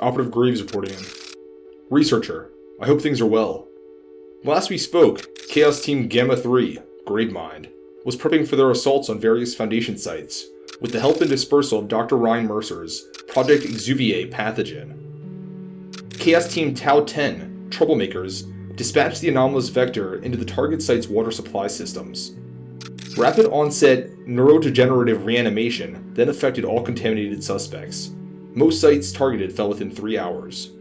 Operative Graves reporting in. Researcher, I hope things are well. Last we spoke, Chaos Team Gamma-3, Gravemind, was prepping for their assaults on various Foundation sites, with the help and dispersal of Dr. Ryan Mercer's Project Exuviae pathogen. Chaos Team Tau-10, Troublemakers, dispatched the anomalous vector into the target site's water supply systems. Rapid onset neurodegenerative reanimation then affected all contaminated suspects. Most sites targeted fell within 3 hours.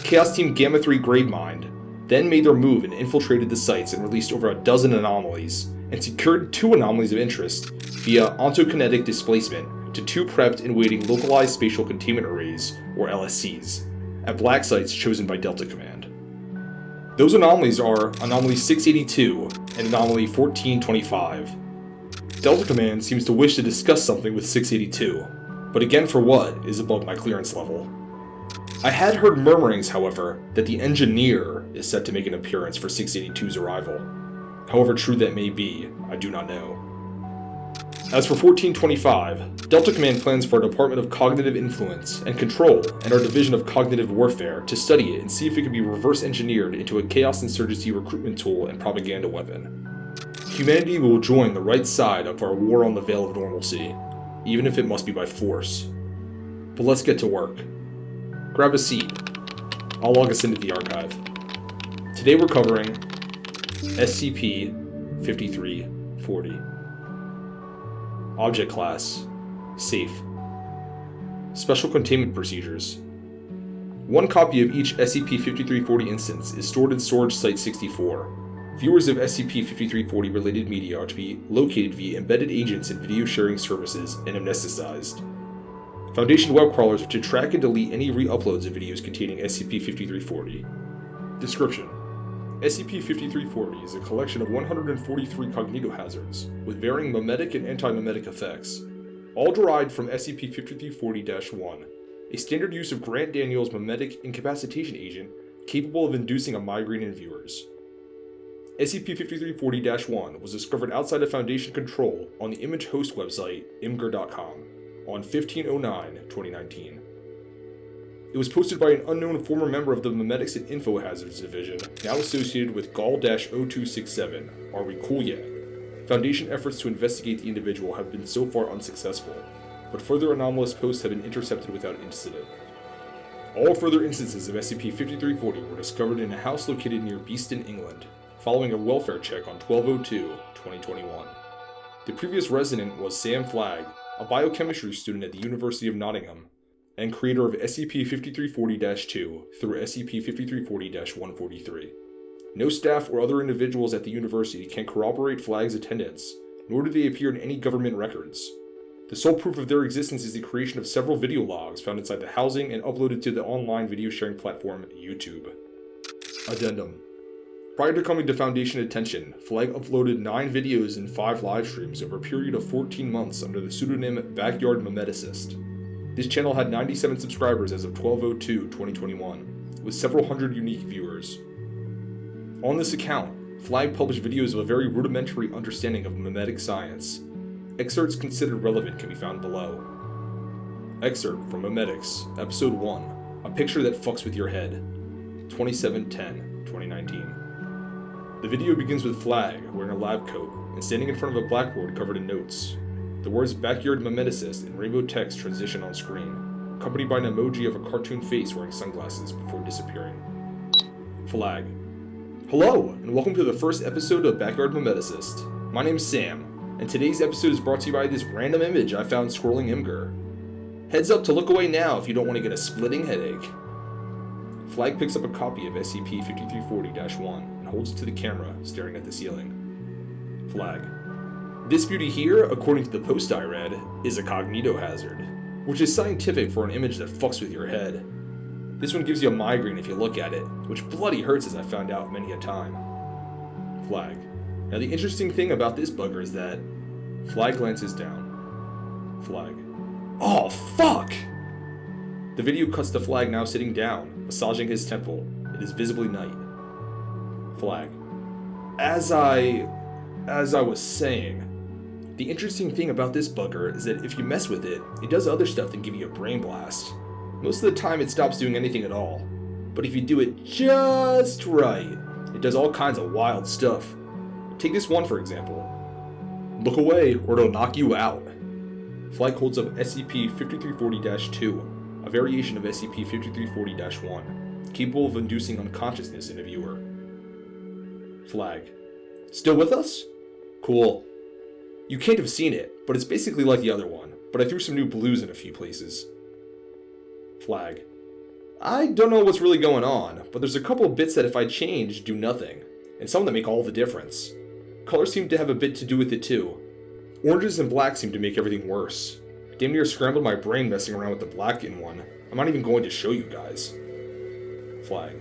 Chaos Team Gamma-3 Gravemind then made their move and infiltrated the sites and released over a dozen anomalies, and secured 2 anomalies of interest via ontokinetic displacement to 2 prepped and waiting localized spatial containment arrays, or LSCs, at black sites chosen by Delta Command. Those anomalies are Anomaly 682 and Anomaly 1425. Delta Command seems to wish to discuss something with 682, but again for what is above my clearance level. I had heard murmurings, however, that the Engineer is set to make an appearance for 682's arrival. However true that may be, I do not know. As for 1425, Delta Command plans for our Department of Cognitive Influence and Control and our Division of Cognitive Warfare to study it and see if it can be reverse engineered into a chaos insurgency recruitment tool and propaganda weapon. Humanity will join the right side of our war on the Veil of Normalcy, even if it must be by force. But let's get to work. Grab a seat. I'll log us into the archive. Today we're covering SCP-5340. Object Class: Safe. Special Containment Procedures. 1 copy of each SCP-5340 instance is stored in Storage Site 64. Viewers of SCP-5340 related media are to be located via embedded agents in video sharing services and amnesticized. Foundation web crawlers are to track and delete any re-uploads of videos containing SCP-5340. Description: SCP-5340 is a collection of 143 cognitohazards, with varying memetic and anti-memetic effects, all derived from SCP-5340-1, a standard use of Grant Daniels' memetic incapacitation agent capable of inducing a migraine in viewers. SCP-5340-1 was discovered outside of Foundation control on the image host website imgur.com on 15/09/2019. It was posted by an unknown former member of the Memetics and Info Hazards Division, now associated with Gall-0267. Are we cool yet? Foundation efforts to investigate the individual have been so far unsuccessful, but further anomalous posts have been intercepted without incident. All further instances of SCP-5340 were discovered in a house located near Beeston, England, following a welfare check on 12/02/2021. The previous resident was Sam Flagg, a biochemistry student at the University of Nottingham, and creator of SCP-5340-2 through SCP-5340-143. No staff or other individuals at the university can corroborate Flagg's attendance, nor do they appear in any government records. The sole proof of their existence is the creation of several video logs found inside the housing and uploaded to the online video sharing platform YouTube. Addendum: prior to coming to Foundation attention, Flagg uploaded 9 videos and 5 live streams over a period of 14 months under the pseudonym Backyard Memeticist. This channel had 97 subscribers as of 12/02/2021, with several hundred unique viewers. On this account, Flagg published videos of a very rudimentary understanding of memetic science. Excerpts considered relevant can be found below. Excerpt from Memetics, Episode 1, A Picture That Fucks With Your Head, 27/10/2019. The video begins with Flagg wearing a lab coat and standing in front of a blackboard covered in notes. The words Backyard Memeticist in rainbow text transition on screen, accompanied by an emoji of a cartoon face wearing sunglasses before disappearing. Flagg: hello, and welcome to the first episode of Backyard Memeticist. My name's Sam, and today's episode is brought to you by this random image I found scrolling Imgur. Heads up to look away now if you don't want to get a splitting headache. Flagg picks up a copy of SCP-5340-1 and holds it to the camera, staring at the ceiling. Flagg: this beauty here, according to the post I read, is a cognitohazard, which is scientific for an image that fucks with your head. This one gives you a migraine if you look at it, which bloody hurts as I found out many a time. Flagg: now the interesting thing about this bugger is that... Flagg glances down. Flagg: oh fuck! The video cuts to Flagg now sitting down, massaging his temple. It is visibly night. Flagg: as I was saying, the interesting thing about this bugger is that if you mess with it, it does other stuff than give you a brain blast. Most of the time it stops doing anything at all, but if you do it just right, it does all kinds of wild stuff. Take this one for example. Look away or it'll knock you out. Flag holds up SCP-5340-2, a variation of SCP-5340-1, capable of inducing unconsciousness in a viewer. Flag. Still with us? Cool. You can't have seen it, but it's basically like the other one, but I threw some new blues in a few places. Flag. I don't know what's really going on, but there's a couple of bits that if I change, do nothing, and some that make all the difference. Colors seem to have a bit to do with it too. Oranges and black seem to make everything worse. Damn near scrambled my brain messing around with the black in one. I'm not even going to show you guys. Flag.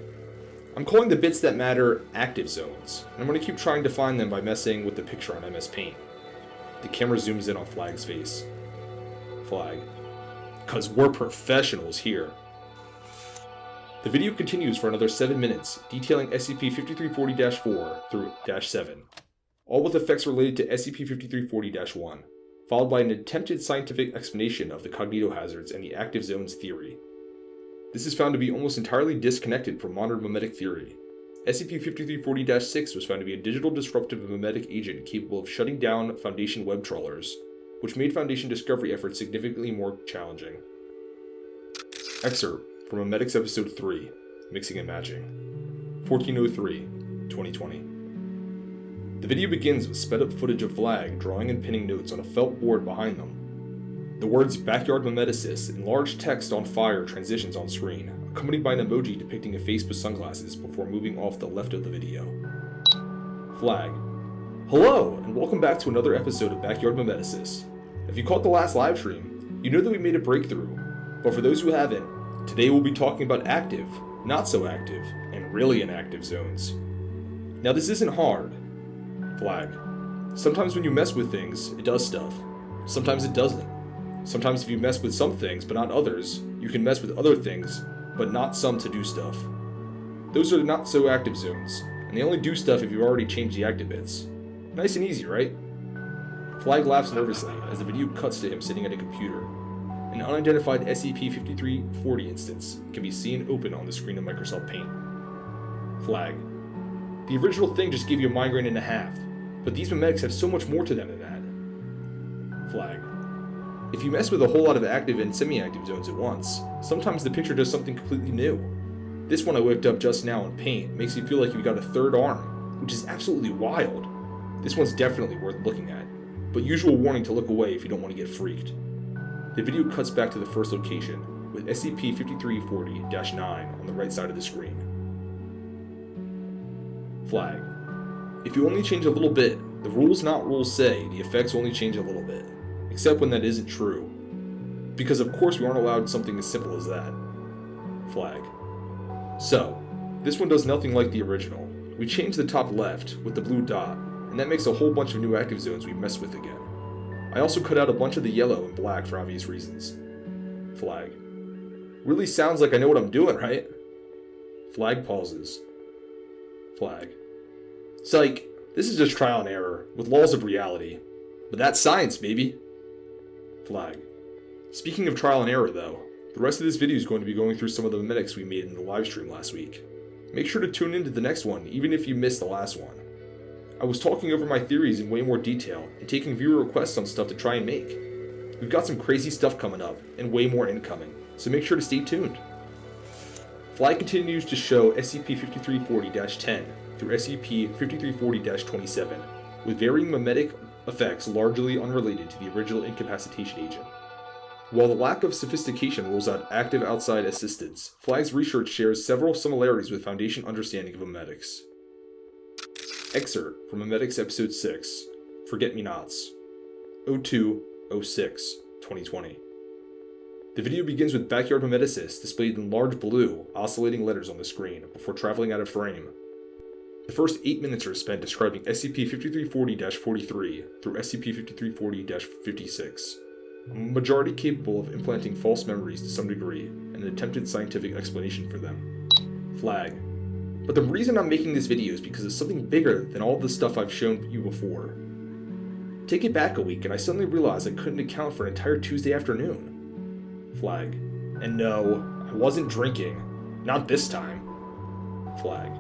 I'm calling the bits that matter active zones, and I'm going to keep trying to find them by messing with the picture on MS Paint. The camera zooms in on Flag's face. Flag. 'Cause we're professionals here. The video continues for another 7 minutes, detailing SCP-5340-4 through -7, all with effects related to SCP-5340-1, followed by an attempted scientific explanation of the cognitohazards and the active zones theory. This is found to be almost entirely disconnected from modern memetic theory. SCP-5340-6 was found to be a digital disruptive memetic agent capable of shutting down Foundation web trawlers, which made Foundation discovery efforts significantly more challenging. Excerpt from Memetics Episode 3, Mixing and Matching, 1403-2020. The video begins with sped-up footage of Flag drawing and pinning notes on a felt board behind them. The words Backyard Memeticist in large text on fire transitions on screen, accompanied by an emoji depicting a face with sunglasses before moving off the left of the video. Flag. Hello, and welcome back to another episode of Backyard Memeticist. If you caught the last livestream, you know that we made a breakthrough, but for those who haven't, today we'll be talking about active, not so active, and really inactive zones. Now this isn't hard. Flag. Sometimes when you mess with things, it does stuff. Sometimes it doesn't. Sometimes if you mess with some things but not others, you can mess with other things, but not some to do stuff. Those are not so active zones, and they only do stuff if you already changed the active bits. Nice and easy, right? Flag laughs nervously as the video cuts to him sitting at a computer. An unidentified SCP-5340 instance can be seen open on the screen of Microsoft Paint. Flag. The original thing just gave you a migraine and a half, but these memetics have so much more to them than that. Flag. If you mess with a whole lot of active and semi-active zones at once, sometimes the picture does something completely new. This one I whipped up just now in Paint makes you feel like you got a third arm, which is absolutely wild. This one's definitely worth looking at, but usual warning to look away if you don't want to get freaked. The video cuts back to the first location, with SCP-5340-9 on the right side of the screen. Flag. If you only change a little bit, the rules not rules say the effects only change a little bit, except when that isn't true. Because of course we aren't allowed something as simple as that. Flag. So, this one does nothing like the original. We changed the top left with the blue dot, and that makes a whole bunch of new active zones we mess with again. I also cut out a bunch of the yellow and black for obvious reasons. Flag. Really sounds like I know what I'm doing, right? Flag pauses. Flag. Psych, this is just trial and error, with laws of reality. But that's science, baby! Flag. Speaking of trial and error though, the rest of this video is going to be going through some of the memetics we made in the livestream last week. Make sure to tune into the next one, even if you missed the last one. I was talking over my theories in way more detail, and taking viewer requests on stuff to try and make. We've got some crazy stuff coming up, and way more incoming, so make sure to stay tuned. Flag continues to show SCP-5340-10 through SCP-5340-27, with varying memetic effects largely unrelated to the original incapacitation agent. While the lack of sophistication rules out active outside assistance, Flag's research shares several similarities with Foundation understanding of memetics. Excerpt from Memetics Episode 6, Forget-Me-Nots, 02-06-2020. The video begins with Backyard Memeticist displayed in large blue, oscillating letters on the screen before traveling out of frame. The first 8 minutes are spent describing SCP-5340-43 through SCP-5340-56, a majority capable of implanting false memories to some degree, and an attempted scientific explanation for them. Flag. But the reason I'm making this video is because it's something bigger than all the stuff I've shown you before. Take it back a week and I suddenly realized I couldn't account for an entire Tuesday afternoon. Flag. And no, I wasn't drinking. Not this time. Flag.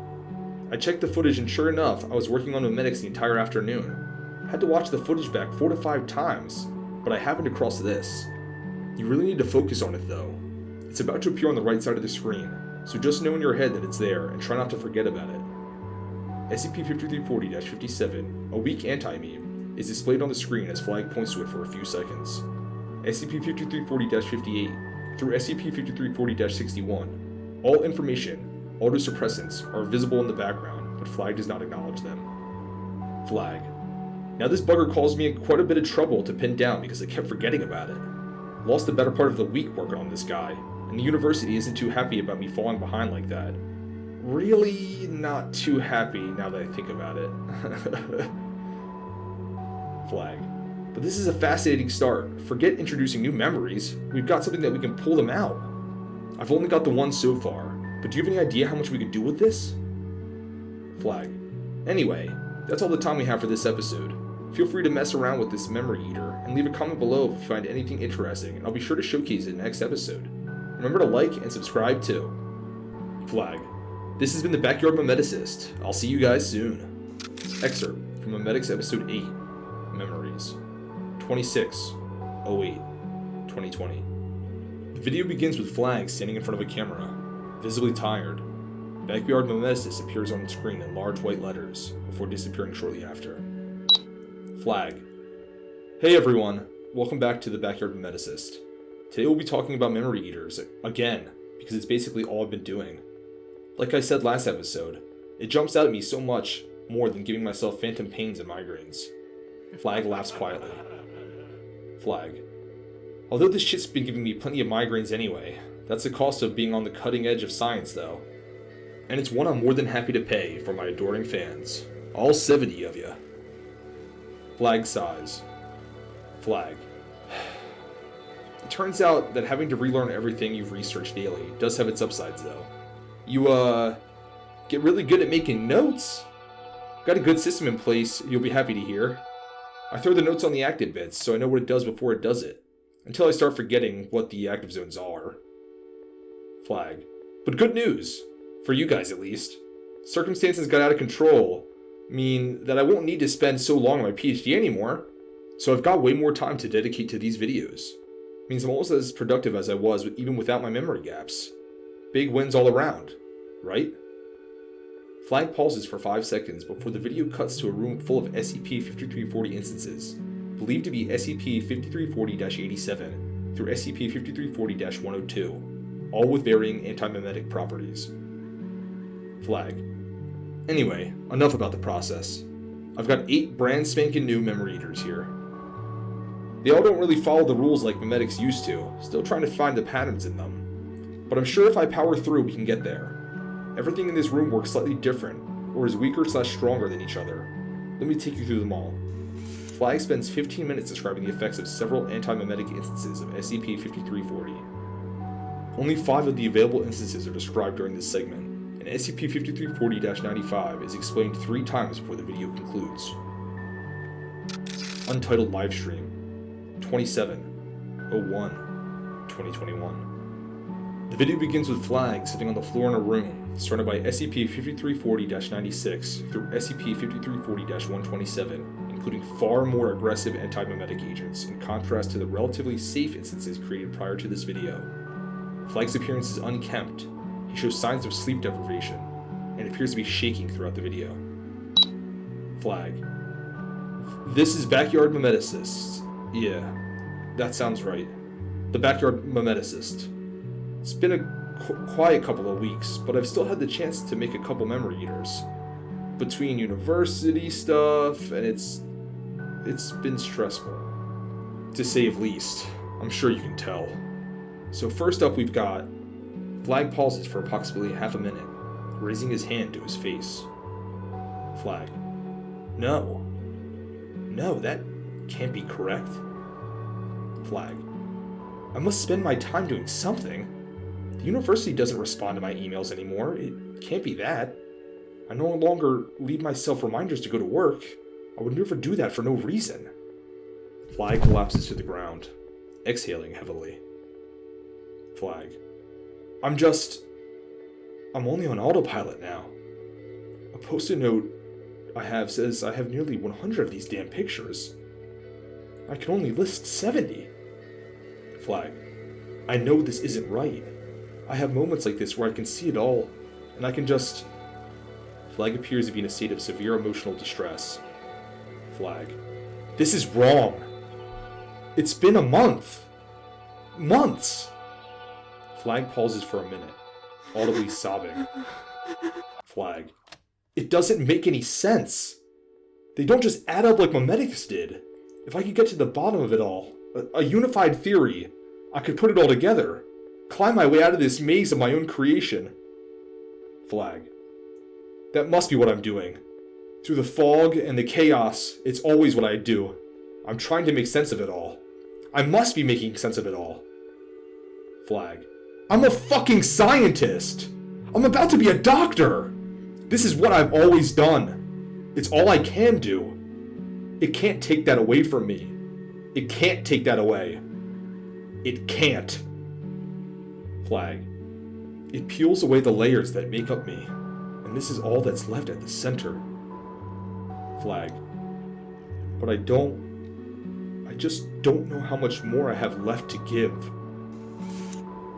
I checked the footage and sure enough, I was working on memetics the entire afternoon. Had to watch the footage back 4 to 5 times, but I happened across this. You really need to focus on it though. It's about to appear on the right side of the screen, so just know in your head that it's there and try not to forget about it. SCP-5340-57, a weak anti-meme, is displayed on the screen as Flag points to it for a few seconds. SCP-5340-58 through SCP-5340-61, all information, autosuppressants, are visible in the background, but Flag does not acknowledge them. Flag. Now this bugger caused me in quite a bit of trouble to pin down because I kept forgetting about it. Lost the better part of the week working on this guy, and the university isn't too happy about me falling behind like that. Really not too happy now that I think about it. Flag. But this is a fascinating start. Forget introducing new memories. We've got something that we can pull them out. I've only got the one so far, but do you have any idea how much we can do with this? Flag. Anyway, that's all the time we have for this episode. Feel free to mess around with this memory eater, and leave a comment below if you find anything interesting, and I'll be sure to showcase it in the next episode. Remember to like and subscribe too. Flag. This has been the Backyard Memeticist. I'll see you guys soon. Excerpt from Memetics Episode 8, Memories, 26/08/2020. The video begins with Flag standing in front of a camera, visibly tired. Backyard Memeticist appears on the screen in large white letters, before disappearing shortly after. Flag. Hey everyone, welcome back to the Backyard Memeticist. Today we'll be talking about memory eaters, again, because it's basically all I've been doing. Like I said last episode, it jumps out at me so much more than giving myself phantom pains and migraines. Flag laughs quietly. Flag. Although this shit's been giving me plenty of migraines anyway, that's the cost of being on the cutting edge of science though. And it's one I'm more than happy to pay for my adoring fans. All 70 of you. Flag sighs. Flag. It turns out that having to relearn everything you've researched daily does have its upsides though. You, get really good at making notes? Got a good system in place, you'll be happy to hear. I throw the notes on the active bits so I know what it does before it does it, until I start forgetting what the active zones are. Flag. But good news! For you guys at least. Circumstances got out of control mean that I won't need to spend so long on my PhD anymore, so I've got way more time to dedicate to these videos. Means I'm almost as productive as I was even without my memory gaps. Big wins all around, right? Flag pauses for 5 seconds before the video cuts to a room full of SCP-5340 instances, believed to be SCP-5340-87 through SCP-5340-102, all with varying anti-memetic properties. Flag. Anyway, enough about the process. I've got 8 brand spanking new memory eaters here. They all don't really follow the rules like memetics used to, still trying to find the patterns in them. But I'm sure if I power through we can get there. Everything in this room works slightly different, or is weaker / stronger than each other. Let me take you through them all. Flag spends 15 minutes describing the effects of several anti-memetic instances of SCP-5340. Only 5 of the available instances are described during this segment, and SCP-5340-95 is explained 3 times before the video concludes. Untitled Livestream, 27/01/2021. The video begins with Flag sitting on the floor in a room, surrounded by SCP-5340-96 through SCP-5340-127, including far more aggressive anti-memetic agents, in contrast to the relatively safe instances created prior to this video. Flag's appearance is unkempt, he shows signs of sleep deprivation, and appears to be shaking throughout the video. Flag. This is Backyard Memeticist. Yeah, that sounds right. The Backyard Memeticist. It's been a quiet couple of weeks, but I've still had the chance to make a couple memory eaters. Between university stuff, and it's been stressful. To say the least, I'm sure you can tell. So first up we've got... Flag pauses for approximately half a minute, raising his hand to his face. Flag. No, that can't be correct. Flag. I must spend my time doing something. The university doesn't respond to my emails anymore. It can't be that. I no longer leave myself reminders to go to work. I would never do that for no reason. Flag collapses to the ground, exhaling heavily. Flag. I'm only on autopilot now. A post-it note I have says I have nearly 100 of these damn pictures. I can only list 70. Flag. I know this isn't right. I have moments like this where I can see it all, and I can just... Flag appears to be in a state of severe emotional distress. Flag. This is wrong. It's been a month. Months. Flag pauses for a minute, audibly sobbing. Flag. It doesn't make any sense. They don't just add up like Memeticist did. If I could get to the bottom of it all, a unified theory, I could put it all together, climb my way out of this maze of my own creation. Flag. That must be what I'm doing. Through the fog and the chaos, it's always what I do. I'm trying to make sense of it all. I must be making sense of it all. Flag. I'm a fucking scientist! I'm about to be a doctor! This is what I've always done. It's all I can do. It can't take that away from me. It can't take that away. It can't. Flag. It peels away the layers that make up me, and this is all that's left at the center. Flag. But I just don't know how much more I have left to give.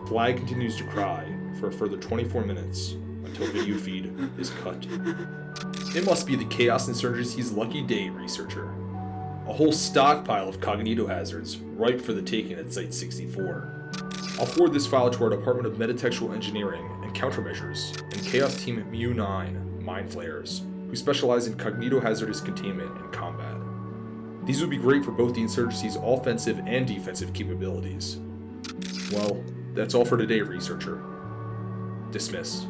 Flag continues to cry for a further 24 minutes until video feed is cut. It must be the Chaos Insurgency's lucky day, researcher. A whole stockpile of cognito hazards, ripe for the taking at Site-64. I'll forward this file to our Department of Metatextual Engineering and Countermeasures and Chaos Team Mu-9 Mind Flayers, who specialize in cognito-hazardous containment and combat. These would be great for both the Insurgency's offensive and defensive capabilities. Well, that's all for today, researcher. Dismissed.